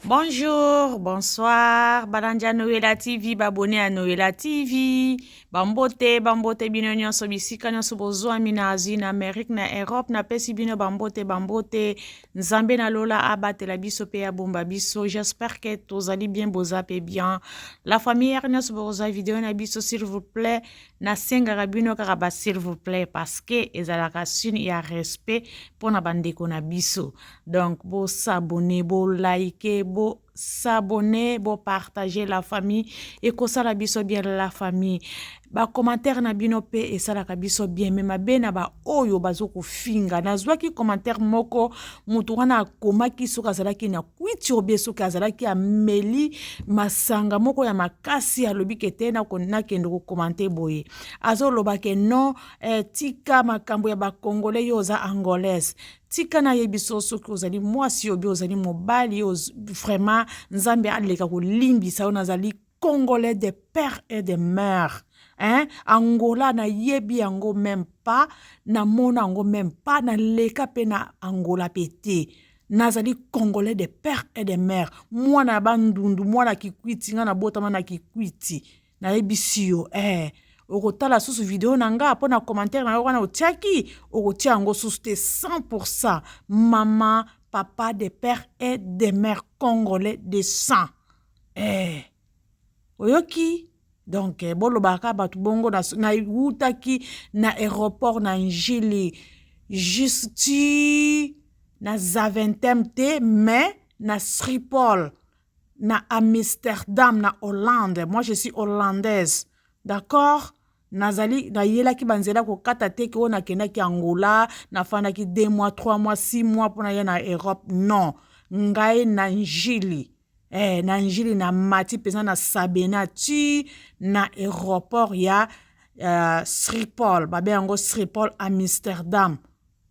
Bonjour, bonsoir, Balanja Noela TV, babone à Noela TV, bambote bino nyonso bisika nyonso bozwa na Asie, na Amérique, na Europe, na pesi bino bambote, nzambe na lola abatela biso pe ya bomba biso. J'espère que tozali bien, bozape bien. La famille nyonso boza vidéo na biso, s'il vous plaît, na senga bino kaka s'il vous plaît, parce que ezalaka suni ya respect pour na bandeko na biso. Donc, bo s'abonner, bo liker, bo s'abonner, bo partager la famille et ko sala biso bien la famille. Ba commentaire na bino pe et sala ka biso bien mais mabe na ba oyo bazoko finga nazwa ki commentaire moko mutu wana akoma ki soka zala ki na kwiti obeso ka zala ki ameli masanga moko ya makasi ya lobi kete na konna kendo ko commenter boye azo loba ke non tika makambo ya ba congolais yo za angolaise tika na yebiso soki ozali mwasi obi ozali mobali vraiment nzambe aleka ko limbisa ona zali congolais de père et de mère. Hein? Angola na yebi yango même pas, na mona yango même pas, na leka pe na Angola pété. Nazali congolais de père et de mère. Moi na bandundu, moi na kikwiti, nga na botama na kikwiti. Na yebi siyo, okotala susu video nanga, po na commentaire na wana otiaki, okotia yango susu te 100%. Maman, papa de père et de mère congolais de sang. Oyoki? Donc, bolo baka batu bongo na utaki na aéroport na Njili justi na Zaventem te mais na Schiphol na Amsterdam na Hollande. Moi je suis hollandaise. D'accord? Nazali na yela ki banzela ko kata te ki ona kena ki Angola na fana ki 2 mois 3 mois 6 mois pour na ya na Europe. Non. Ngai na Njili. Na Njili na mati pesa na Sabena ti na aéroport ya Schiphol babe yango Schiphol Amsterdam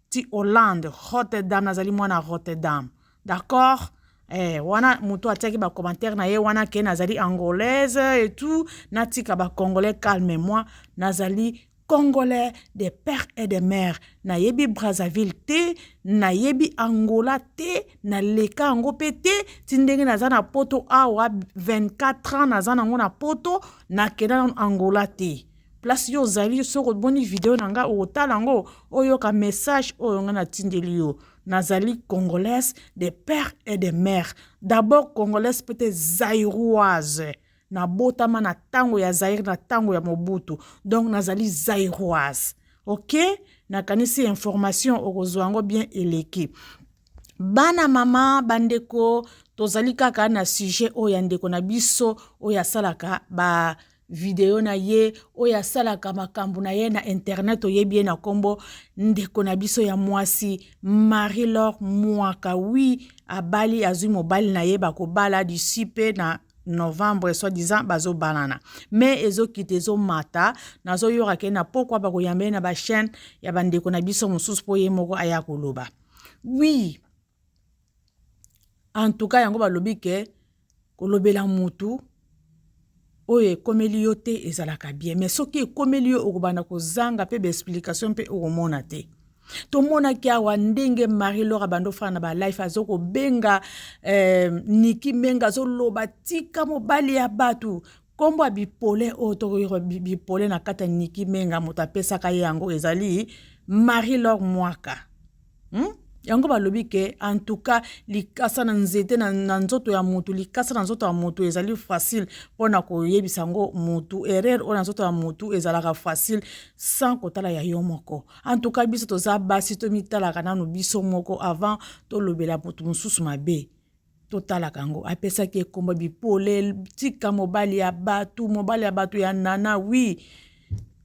ti Hollande Rotterdam nazali mwana Rotterdam. D'accord? Wana mutu atiaki ba commentaire na ye wana ke nazali angolaise et tout natika ba congolais calme-moi nazali congolais de père et de mère na yebi Brazzaville te na yebi Angola te na leka ango pe te tindenge naza na poto awa 24 ans naza nango na poto na kena Angola te place yo zali soko boni video nanga otala ngo oyo ka message oyo nga na tindeli yo nazali congolaise de père et de mère d'abord congolaise peut-être zaïroise na botama na tango ya Zaire na tango ya Mobutu donc nazali zaïroise. OK? Na kanisi information okozwango bien eleki. Bana mama bandeko tozali kaka na sujet oya ndeko na biso oya salaka ba video na ye oya salaka makambu na ye na internet oyebi na kombo ndeko na biso ya mwasi Marie-Laure Mwaka. Oui, abali azui mobali na ye bakobala d'ici pe na novembre soi-disant bazo banana mais ezo kitezo mata nazo yora ke na pourquoi bako yambe na ba chaîne ya bandeko na biso mususu po ye moko aya koloba. Oui, en tout cas yango balobi ke kolobela mutu oye komeli yo te ezalaka bien mais soki komeli yo okobana kozanga pe ba explication pe okomona te. To mona kia wa ndenge Marie-Laure bando fana ba life azoko benga Niki Menga zo loba tika mobali ya batu kombo bipole oto bipole na kata Niki Menga motapesa ka yango ezali Marie-Laure Mwaka. Yango balobi ke en tout cas likasa na nzete na nzoto ya mutu likasa na nzoto ya mutu ezali facile pona ko yebisa ngo mutu erreur ona nzoto ya mutu ezalaka facile sans kotala ya yo moko. En tout cas biso toza basi to mitala kana no biso moko avant to lobela mutu mususu mabe to tala kango apesa ke kombo bipole tika mobali ya batu ya nana. Oui,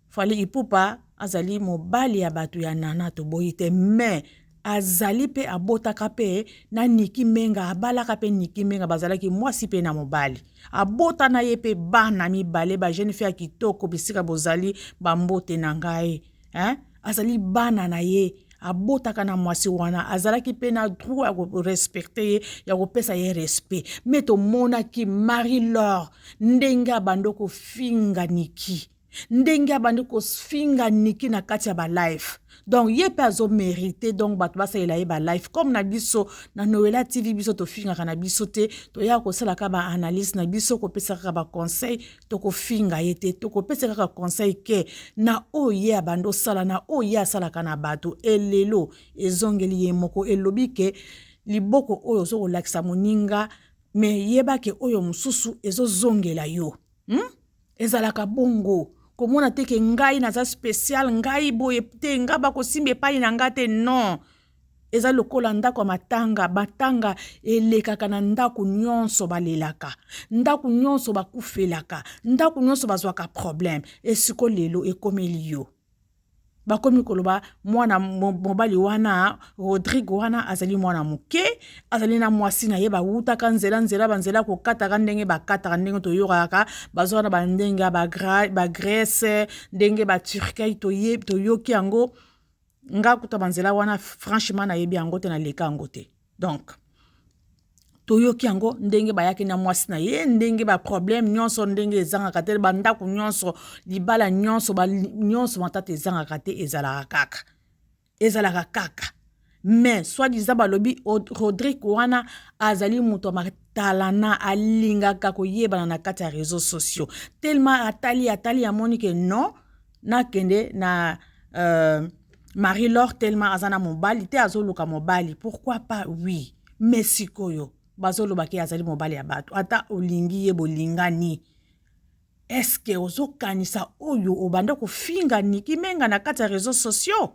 fali ipupa azali mobali ya batu ya nana to boyite mais azali pe abotaka pe na Niki Menga abalaka pe Niki Menga bazalaki mwasi pe na mobali abota na ye pe bana mibale ba jeune fille kitoko bisika bozali bambote na ngai azali bana na ye abotaka na mwasi wana azalaki pe na droit ya ko respecter ye ya ko pesa ye respect mais to mona ki Marie-Laure ndenga bandoko finga Niki ndenge abandi kofinga niki na kati ya ba life. Donc ye pe azo mérité donc bato basalela ye ba life comme na biso na Noela TV biso to finga kana biso te to ya ko sala ka ba analyse na biso ko pesa ka ba conseil to ko finga yete to ko pesa ka conseil ke na oye abando sala na oye asala kana bato elelo ezongeli ye moko elobi ke liboko oyo so ko lakisa moninga me yeba ke oyo mususu ezo zongela yo ezalaka bongo komona te ke ngai naza spécial ngai boye te ngaba ko simbe pai na ngate non eza lokola ndako matanga batanga elekaka na ndako nyonso balelaka ndako nyonso bakufelaka ndako nyonso bazwaka problème esiko lelo ekomeli yo bakomi koloba mwana mobali wana Rodrigue wana azali mwana muke azali na mwasi na ye bawutaka nzela banzela kokataka ndenge bakataka ndenge toyokaka bazwana bandenge ba Grèce ndenge ba Turquie toyoki yango nga kuta banzela wana franchement na yebi yango te na leka yango te donc toyoki yango ndenge bayaki na mwasi na ye ndenge ba problème nyonso ndenge ezangaka te bandako nyonso libala nyonso nyonso matata ezangaka te ezalaka kaka mais soi-disant balobi Rodrigue wana azali muto matalana alingaka koyebana na kati ya réseaux sociaux tellement atali amoni ke non nakende na Marie-Laure tellement azana mobali te azoluka mobali pourquoi pas oui mais sikoyo bazolo baki azali mobali ya bato ata olingi ye bolingani est-ce que ozokanisa oyo obanda kofinga niki menga na kati ya réseaux sociaux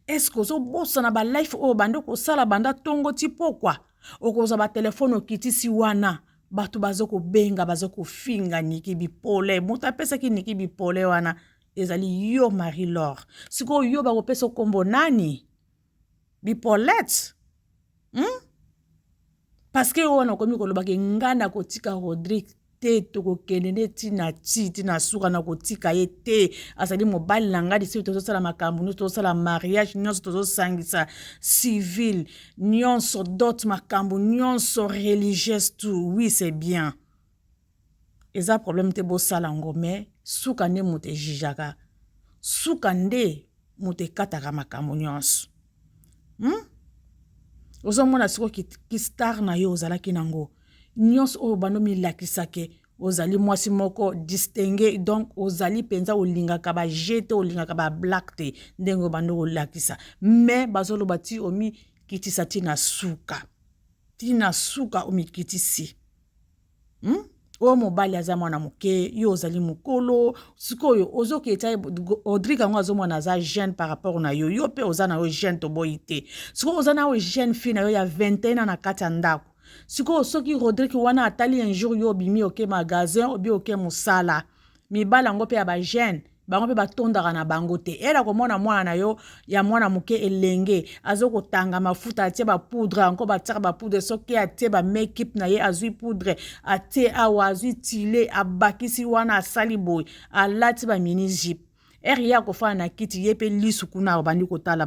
est-ce que ozobosa na ba life oyo banda kosala banda tongo ti pokwa okoza ba telefone okitisi wana bato bazoko benga bazoko finga niki bipole moto apesaki niki bipole wana ezali yo Marie-Laure siko yo bakopesa kombo nani bipolette parce que on a komi koloba ke ngana kotika Rodrigue te toko kenene tina suka na kotika ye te azali mobali na ngadi si tozo sala makambo nyonso tozo sala mariage nyonso tozo sangisa civil nyonso dot makambo nyonso religieuse tout oui c'est bien eza problème te bo sala ngome suka nde mote jijaka suka nde mote kataka makambo nyonso ozomona siko ki star na yo ozalaki nango nyonso oyo bando milakisake ozali mwasi moko distingué donc ozali penza olingaka ba jete olingaka ba black te ndenge bando olakisa mais bazoloba ti omi kitisa tina suka omi kitisi o mobali aza mwana muke yo ozali mukolo sikoyo ozoketa Rodrigue ngo azomona aza jeune par rapport na yo pe ozana yo jeune to boyite siko ozana yo jeune fille na yo ya 21 ans na kati ya ndako siko soki Rodrigue wana atali un jour yo bimi oke magasin obi oke musala mibala ngo pe ya ba jeune bango pe batondaka na bango te era komona mwana na yo ya mwana muke elenge azoko tanga mafuta atie ba poudre anko bataka ba poudre soki atie ba make-up na ye azui poudre atie awa azui tile abakisi wana asali boy alati ba mini jupe ya kofana na kiti ye pe lisu kuna bandi kotala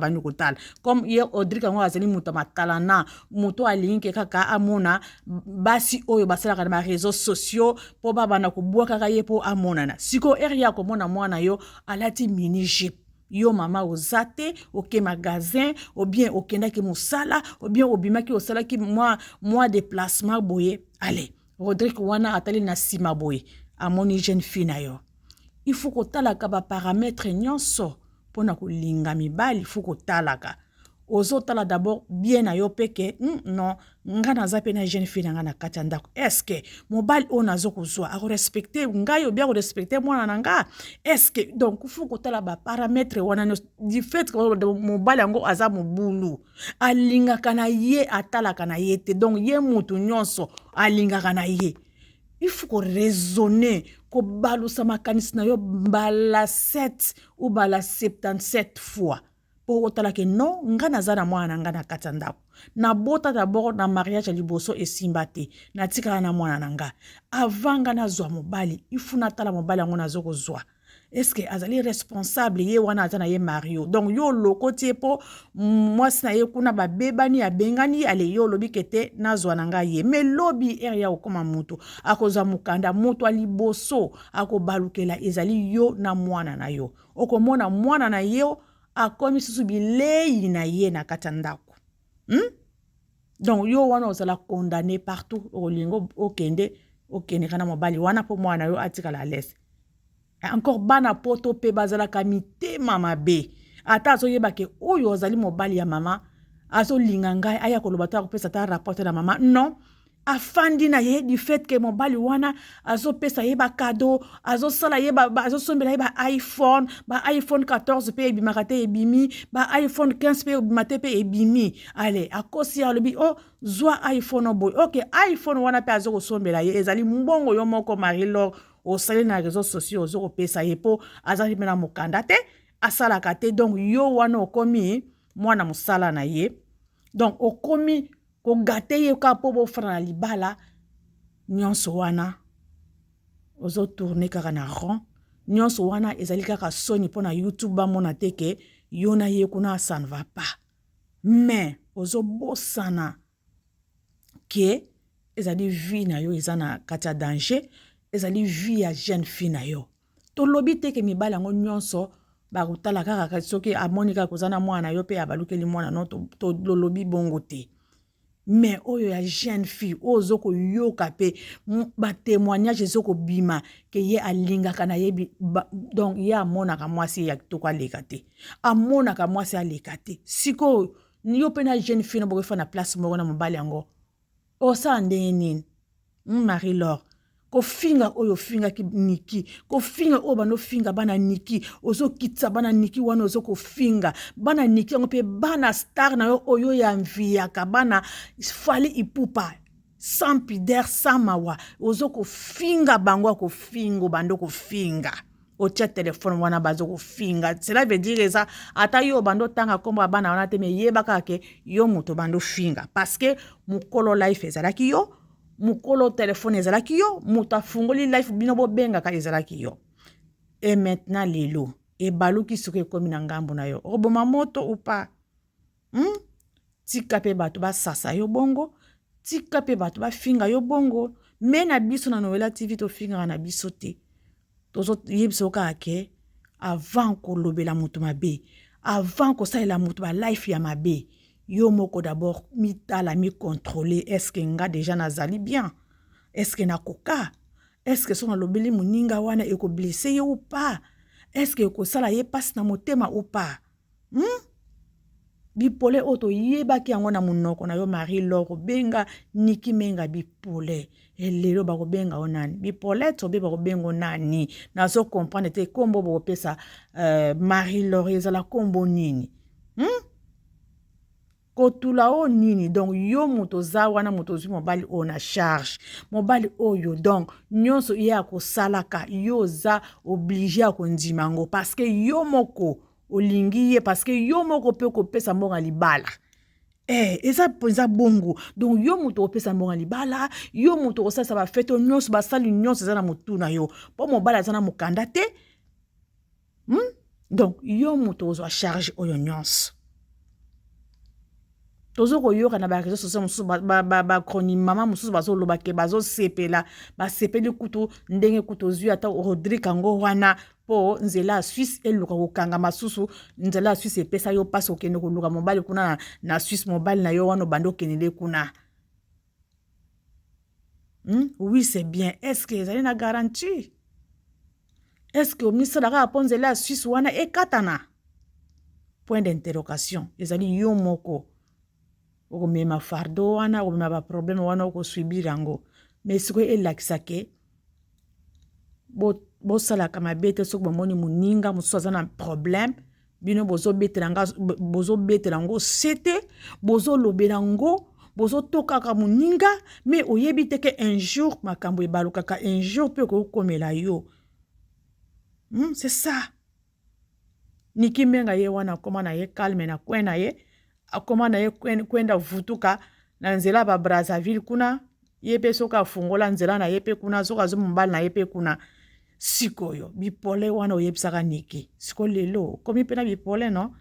comme ye Rodrigue ngo azali muto matalana muto alingi kaka amona basi oyo basalaka na réseaux sociaux po babana kubwaka kaka ye po amonana siko ya komona mwana yo alati mini jupe yo mama ozate oke magasin ou bien okendaki musala ou bien obimaki osalaki moi déplacement boye allez Rodrigue wana atali na sima boye amoni jeune fille na yo il faut que talaka ba paramètres nyonso pona ko linga mibali il faut que talaka ozotala d'abord bien na yo peke non ngana zape na jeune fille ngana kati ndako est-ce que mobile on azokozwa a respecter ngayo bien respecter mwana nanga est-ce que donc il faut que tala ba paramètres wana du fait que mobile ngo aza mobulu alinga kana ye atala kana yete donc ye mutu nyonso alinga kana ye il faut qu'on raisonner ko balusa makanisi na yo bala 7 ou bala 77 fois pour otala ke non ngana zana mwana ngana kati ndako na bota d'abord na mariage ya liboso esimba te na tika na mwana nanga avant ngana zwa mobali il faut na tala mobali ngo nazoko zwa est-ce que azali responsable ye wana aza na ye mario donc yo loko tie po mwasi na ye kuna babebani abengani ale yo lobi kete nazwa na ngai ye mais lobi ya okoma mutu akozwa mukanda mutu aliboso akobalukela ezali yo na mwana na yo okomona mwana na yo akomi susu bilei na ye na kati ya ndako donc yo wana ozala condamné partout olingo okende kana mobali wana po mwana yo atikala à l'aise encore bana poto pe bazalaka mitema mabe ata azoyeba ke oyo ozali mobali ya mama azolinga ngai aya koloba to akopesa ta rapport na mama non afandi na ye du fait que mobali wana azopesa ye ba cadeau azosala ye azosombela ye ba iPhone 14 pe ebimaka te ebimi ba iPhone 15 pe ebima te pe ebimi ale akosi alobi oh zwa iPhone boy ok iPhone wana pe azokosombela ye ezali mbongo yo moko Marie-Laure osali na réseaux sociaux ozokopesa ye po azali mena mokanda te asalaka te donc yo wana okomi mwana mosala na ye donc okomi ko gate ye ka po bofana na libala nyonso wana ozo tourner kaka na rond nyonso wana ezali kaka soni po na YouTube bamona te ke yo na ye kuna ça ne va pas mais ozo bosana ke ezali vie na yo ezana kati ya danger ezali vie ya jeune fille na yo to lobi te ke mibala ngo nyonso bakutala kaka soki amoni kaka kozana mwana yo pe abalukeli mwana no to lobi bongo te mais oyo ya jeune fille ozo ko yoka pe ba témoignage ezoko bima ke ye alingaka na ye donc ye amonaka mwasi ya kitoko aleka te amonaka mwasi aleka te siko yo pe na jeune fille no bokofa na place moko na mobali yango osa ndenge nini Marie-Laure ko finga oyo finga ki niki ko finga o bano finga bana niki ozo kitsa bana niki wana ozo ko finga bana niki ngo pe bana star na yo oyo ya mvia ka bana fali ipupa sans pudeur sans mawa ozo ko finga bango ko fingo bando ko finga o tia téléphone wana bazo ko finga cela veut dire ça ata yo bando tanga komba bana wana te me yeba ka ke yo moto bando finga parce que mukolo life ezalaki yo mukolo téléphone ezalaki yo muta fungoli life bino bo benga ka ezalaki yo et maintenant lelo e baluki soke komi na ngambo na yo oboma moto ou pas tika pe bato ba sasa yo bongo tika pe bato ba finga yo bongo me na biso na Noela TV to finga na biso te tozo yebso ka ke avant ko lobela mutu mabe avant ko salela mutu ba life ya mabe yo moko d'abord mi tala mi contrôler est-ce que nga déjà nazali bien est-ce que nakoka est-ce que son lobeli muninga wana eko blessé ou pas est-ce que ko sala ye passe na motema ou pas bipole oto yeba ki yango na munoko na yo Marie-Laure benga niki menga bipole elelo ba ko benga onani bipole to be ba ko bengo nani nazo comprendre te kombo bo pesa Marie-Laure ezala kombo nini kotula o nini donc yo moto za wana moto zwi mobali o na charge mobali oyo donc nyonso ye akosalaka yo za obligé akondimango parce que yo moko olingi ye parce que yo moko pe kopesa mbonga libala eza bongo donc yo moto opesa mbonga libala yo moto osasa ba feto nyonso basali nyonso za na motu na yo po mobali aza na mokanda te donc yo moto ozwa charge oyo nyonso tozo ko yoka na ba réseaux sociaux mususu ba chronique mama mususu bazo loba ke bazo sepela ba sepeli kutu ndenge kutu zui ata Rodrigue Ango wana po nzela Suisse eluka kokanga masusu nzela Suisse epesa yo passe okende koluka mobali kuna na Suisse mobali na yo wana bando kenele kuna oui c'est bien est-ce que ezali na garantie est-ce que omisa la po nzela Suisse wana ekatana point d'interrogation ezali yo moko oko mema fardo wana oko mema ba problème wana oko subir yango mais siko elakisa ke bo sala kama bete soko bomoni muninga mususu aza na problème bino bozo betela ngo sete bozo lobela ngo bozo tokaka muninga mais oyebi te ke un jour makambo ebalukaka un jour pe ko komela yo c'est ça niki menga ye wana koma na ye calme na kwena ye akoma na ye kwenda vutuka na nzela ba Brazzaville kuna yepe soka fungola nzela na yepe kuna soka zo mbali na yepe kuna sikoyo bipole wana oyebisaka niki siko lelo komi pena bipole no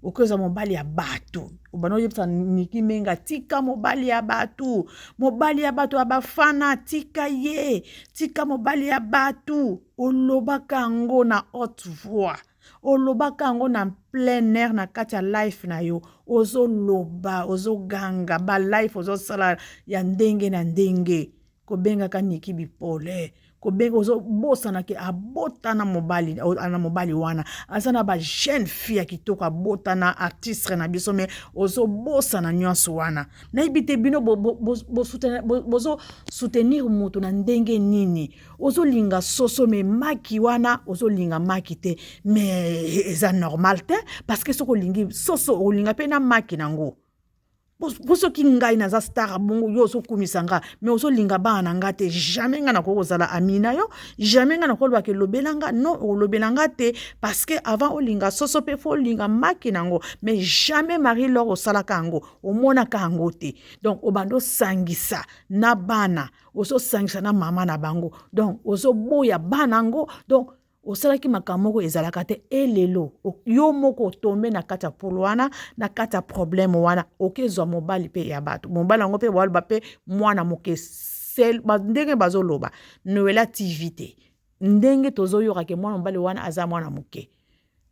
okoza mobali ya batu obana oyebisa niki menga tika mobali ya batu abafana tika ye tika mobali ya batu olobaka yango na haute voix olobaka yango na plein air na kati ya life na yo ozoloba ozoganga ba life ozosala ya ndenge na ndenge kobengaka niki bipole kobenga ozobosana ke abotana mobali wana azana ba jeune fille kitoko abotana artiste na biso me ozobosana nyonso wana na ibite bino bozo soutenir mutu na ndenge nini ozolinga soso me maki wana ozolinga maki te mais eza normal te parce que soko lingi soso olinga pe na maki nango Boso ki ngai na za star bongo yo so kumisanga mais oso linga ba na ngate jamais nga na ko zala amina yo jamais nga na ko lwa ke lobelanga non o lobelanga te parce que avant o linga soso pe fo linga maki nango mais jamais Marie Laure osala kango o mona kango te donc o bando sangisa na bana oso sangisa na mama na bango donc oso boya banango donc osalaki makamoko ezalaka te elelo yo moko tombe na kati ya polwana na kati ya problème wana okezwa mobali pe ya bato mobali yango pe bwalba pe mwana moke sel ndenge bazoloba noela TV te ndenge tozoyoka ke mwana mobali wana aza mwana moke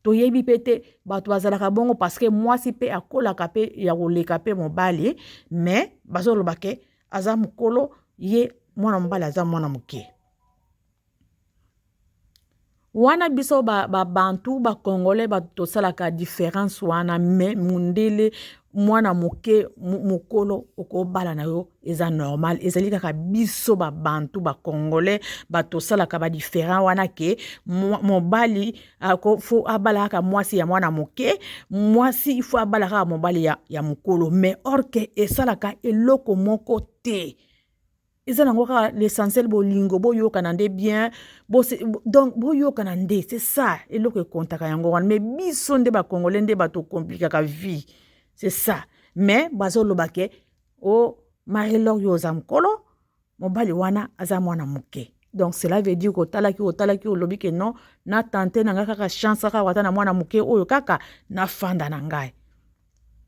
toyebi pe te bato bazalaka bongo parce que mwasi pe akolaka pe ya koleka pe mobali mais bazoloba ke aza mokolo ye mwana mobali aza mwana moke wana biso bantu congolais tosalaka différence wana mais mundele mwana moke mokolo okobala na yo eza normal ezali kaka biso bantu congolais tosalaka différent wana ke mobali fo abala kaka mwasi ya mwana moke mwasi fo abala kaka mobali ya mokolo mais or ke esalaka eloko moko te ils ont encore l'essentiel bolingo boyoka nande bien donc boyoka nande c'est ça et le que contaka yango mais biso nde ba congolais nde ba to compliquer ka vie c'est ça mais bazo lobake o Marie Laure yo zamkolo mobali wana aza mwana moke donc cela veut dire ko talaki lobi ke non na tante na kaka chance ka wata na mwana moke oyo kaka na fanda na ngai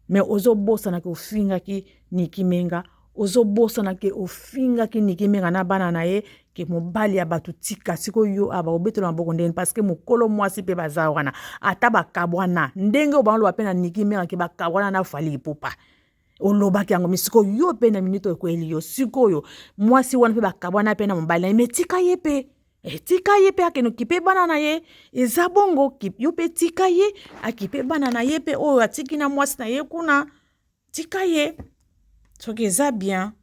mais ozo bossa na ko finga ki niki menga ozo bossa na ke ofinga ki niki menga na bana na ye ke mobali ya batu tika siko yo aba obeto na boko ndeni parce que mokolo mwasi pe baza wana ata bakabwana ndenge obalo ba pena niki menga ke bakabwana na fali ipopa olobaki yango misiko yo pe na minute ko eliyo siko yo mwasi wana pe bakabwana pe na mobali na tika ye pe akeno kipe bana na ye eza bongo yo pe tika ye akipe bana na ye pe oyo atiki na mwasi na ye kuna tika ye soki eza bien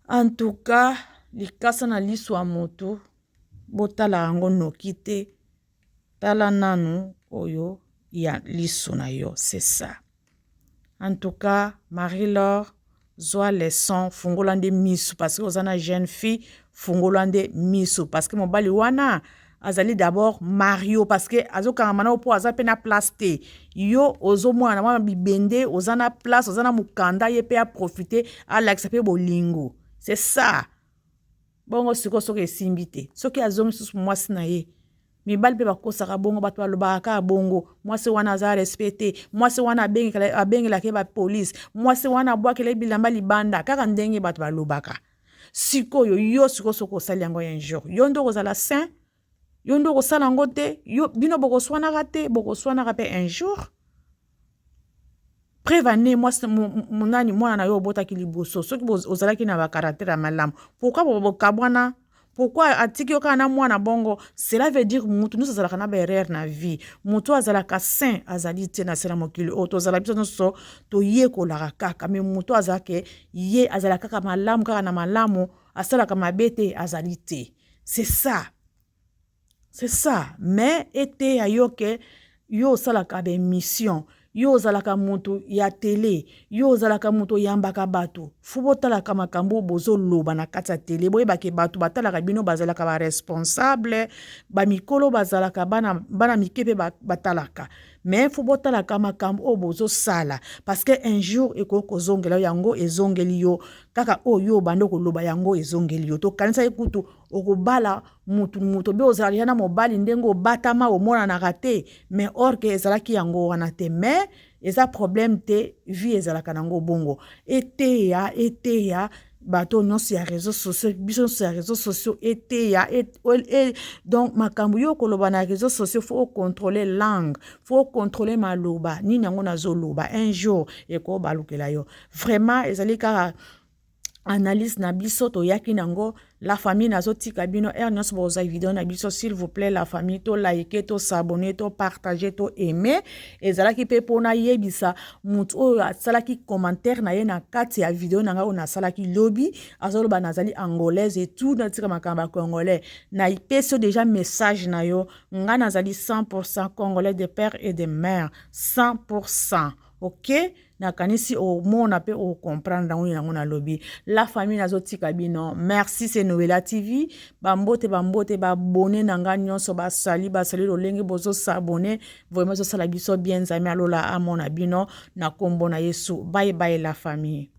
en tout cas likasa na liso ya moto botala yango noki te tala nanu oyo ya liso na yo c'est ça en tout cas Marie Laure zwa leçon fungola nde misu parce que ozana jeune fille fungola nde misu parce que mobali wana azali d'abord Mario parce que azokanga mana po aza pe na place te yo ozo mwana mama bibende ozana place ozana mukanda ye pe a profiter a l'accepter bolingo c'est ça bongo siko soki esimbi te soki azongi susu mwasi na ye mibali pe bakosaka bongo bato balobaka bongo mwasi wana aza respecté mwasi wana abengelaka ba police mwasi wana abwakela bilamba libanda kaka ndenge bato balobaka sikoyo yo siko soko osali yango un jour yo ndo kozala saint yo ndo kosala yango te yo bino bokoswanaka te bokoswanaka pe un jour prévane mwasi munani mwana na yo obotaki liboso soki ozalaki na bakaratere ya malamu pourquoi bokabwana pourquoi atiki yo kaka na mwana bongo cela veut dire mutu nyonso azalaka na baerreur na vie mutu azalaka saint azali te na se na mokili oyo tozala biso nyonso toyekolaka kaka me mutu azalake ye azalaka kaka malamu kaka na malamu asalaka mabe te azali te c'est ça mais ete ya yo ke yo osalaka mission yo ozalaka moto ya télé yo ozalaka moto yambaka bato fubo talaka makambo bozoloba na kati ya télé boyebake bato batalaka bino bazalaka ba responsable ba mikolo bazalaka bana mike pe batalaka mais faut botala kama kam o bozo sala parce que un jour ekoko zongela yango ezongeli yo kaka oyo bando koloba yango ezongeli yo to kanisa ekutu okobala mutu be ozali na mobali ndengo batama omona na raté mais or que ezalaki yango wana te mais eza problème te vie ezalaka nango bongo eteya bato nyonso ya réseaux sociaux biso nyonso ya réseaux sociaux donc makambo yo koloba na réseaux sociaux faut contrôler langue faut contrôler maloba nini yango nazoloba un jour ekobalukela yo vraiment ezali kaka analyse na biso toyaki nango la famille nazotika bino nyonso boza vidéo na biso s'il vous plaît la famille to like to s'abonner to partager to aimer ezalaki pe pona yebisa mutu oyo asalaki commentaire na ye na kati ya vidéo nanga ona salaki lobby azoloba nazali angolaise et tout natika makamba congolais na ipeso déjà message na yo nga nazali 100% congolais de père et de mère 100%. OK nakanisi omona pe o comprendre nango na lobby la famille nazotika bino merci c'est Noela TV bambote babone nanga nyonso basali lolenge bozo s'abonner vraiment ça la biso bien zami alola amona bino na kombo na Yesu bye bye la famille.